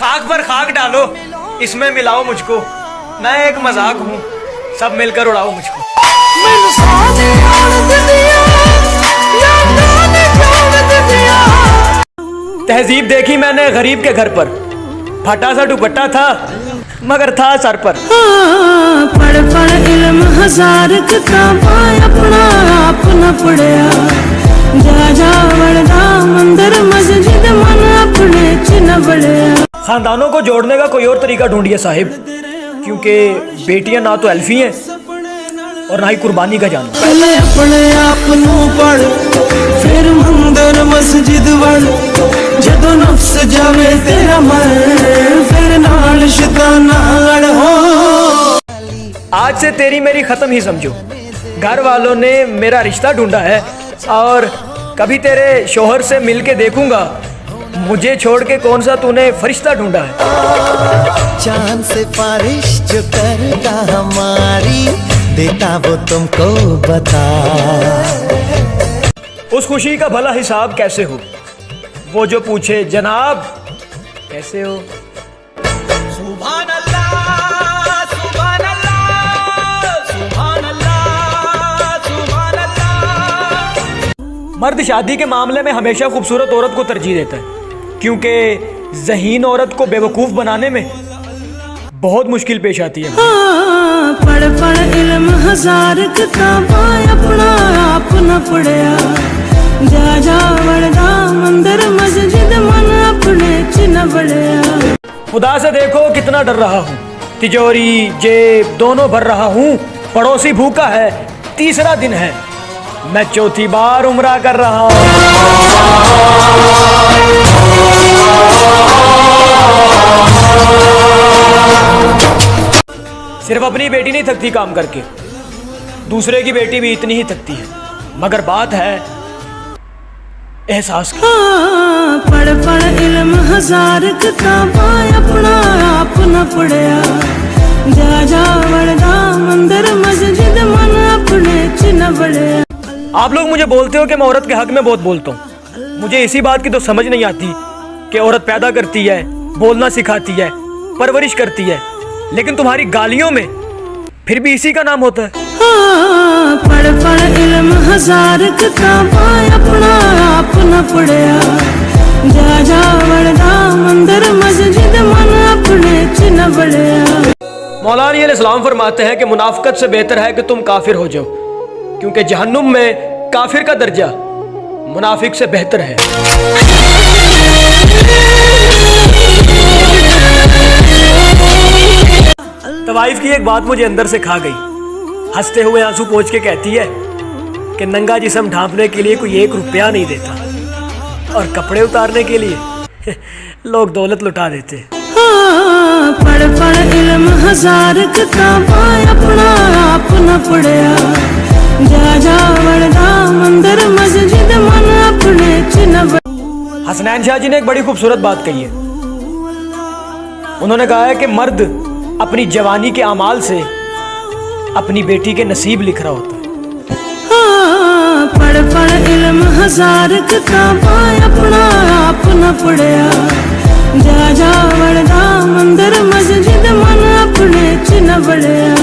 खाक पर खाक डालो, इसमें मिलाओ मुझको, मैं एक मजाक हूँ, सब मिलकर उड़ाओ मुझको। तहजीब देखी मैंने गरीब के घर पर, फटा सा दुपट्टा था मगर था सर पर। पढ़ पढ़ इल्म हजार किताबां अपना आप न पढ़िया, जा जा वरदा मंदिर मस्जिद मन अपने च न बढ़िया। खानदानों को जोड़ने का कोई और तरीका ढूंढिए साहिब, क्योंकि बेटियां ना तो अल्फी हैं और ना ही कुर्बानी का जानवर। पहले अपने आप नू पढ़, फिर मंदिर मस्जिद वड़, जदों नफ्स जावे तेरा मर, फिर नाल शैताना लड़ हो। आज से तेरी मेरी खत्म ही समझो, घर वालों ने मेरा रिश्ता ढूंढा है और कभी तेरे शोहर से मिलके देखूंगा, मुझे छोड़ के कौन सा तूने फरिश्ता ढूंढा है। चांद से बारिश जो करता हमारी, देता वो तुमको बता। उस खुशी का भला हिसाब कैसे हो, वो जो पूछे जनाब कैसे हो। सुभान अल्लाह, सुभान अल्लाह, सुभान अल्लाह, सुभान अल्लाह। मर्द शादी के मामले में हमेशा खूबसूरत औरत को तरजीह देता है, क्योंकि ज़हीन औरत को बेवकूफ़ बनाने में बहुत मुश्किल पेश आती है। पढ़ पढ़ इल्म हजार किताबां अपना आप न पढ़िया, जा जा वरदा मंदिर मस्जिद मन अपने च न बढ़िया। खुदा से देखो कितना डर रहा हूँ, तिजोरी जेब दोनों भर रहा हूँ, पड़ोसी भूखा है, तीसरा दिन है, मैं चौथी बार उम्रा कर रहा हूँ। सिर्फ अपनी बेटी नहीं थकती काम करके, दूसरे की बेटी भी इतनी ही थकती है, मगर बात है एहसास की। पढ़ पढ़ इल्म हजार किताबां अपना आप न पढ़िया, जा जा वरदा मंदिर मस्जिद मन अपने च न बढ़िया। आप लोग मुझे बोलते हो कि मैं औरत के हक में बहुत बोलता हूँ, मुझे इसी बात की तो समझ नहीं आती कि औरत पैदा करती है, बोलना सिखाती है, परवरिश करती है, लेकिन तुम्हारी गालियों में फिर भी इसी का नाम होता है। पढ़ पढ़ इल्म हजार किताबां अपना आप न पढ़िया, जा जा वरदा मंदिर मस्जिद मन अपने च न बढ़िया। मौलाना अलैहिस्सलाम फरमाते हैं कि मुनाफिकत से बेहतर है कि तुम काफिर हो जाओ, क्योंकि जहन्नुम में काफिर का दर्जा मुनाफिक से बेहतर है। तवाइफ की एक बात मुझे अंदर से खा गई, हंसते हुए आंसू पोंछ के कहती है कि नंगा जिस्म ढांपने के लिए कोई 1 रुपया नहीं देता, और कपड़े उतारने के लिए लोग दौलत लुटा देते। पढ़ पढ़ इल्म हजार किताबां अपना आप न पढ़िया, जा जा वरदा मंदिर मस्जिद मन अपने च न बढ़िया। हसनैन शाह जी ने एक बड़ी खूबसूरत बात कही है, उन्होंने कहा है कि मर्द अपनी जवानी के अमाल से अपनी बेटी के नसीब लिख रहा होता है। पढ़ पढ़ इल्म हजार किताबां अपना आप न पढ़िया, जा जा वरदा मंदिर मस्जिद मन अपने च न बढ़िया।